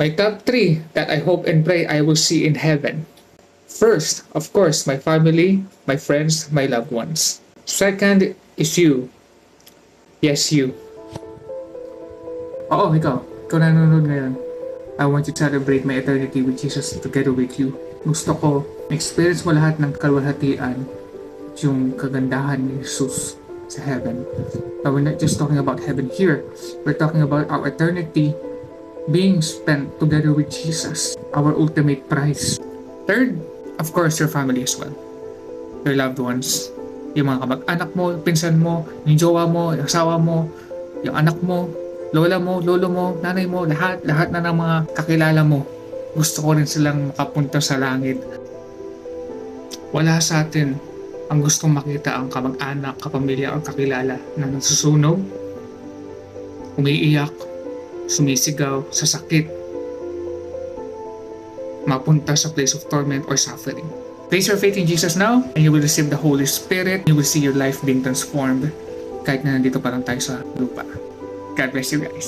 My top 3 that I hope and pray I will see in heaven. First, of course, my family, my friends, my loved ones. Second is you. Yes, you. Oo, ikaw. Ikaw na nanonood ngayon. I want to celebrate my eternity with Jesus together with you. Gusto ko, experience mo lahat ng kalwalhatian, yung kagandahan ni Jesus sa heaven. But we're not just talking about heaven here. We're talking about our eternity being spent together with Jesus, our ultimate prize. Third, of course, your family as well. Your loved ones. Yung mga kamag-anak mo, pinsan mo, yung jowa mo, yung asawa mo, yung anak mo, lola mo, lolo mo, nanay mo, lahat na ng mga kakilala mo. Gusto ko rin silang makapunta sa langit. Wala sa atin ang gustong makita ang kamag-anak, kapamilya, o kakilala na nasusunog, umiiyak, sumisigaw sa sakit, mapunta sa place of torment or suffering. Place your faith in Jesus now and you will receive the Holy Spirit. You will see your life being transformed kahit na nandito pa lang tayo sa lupa. God bless you guys.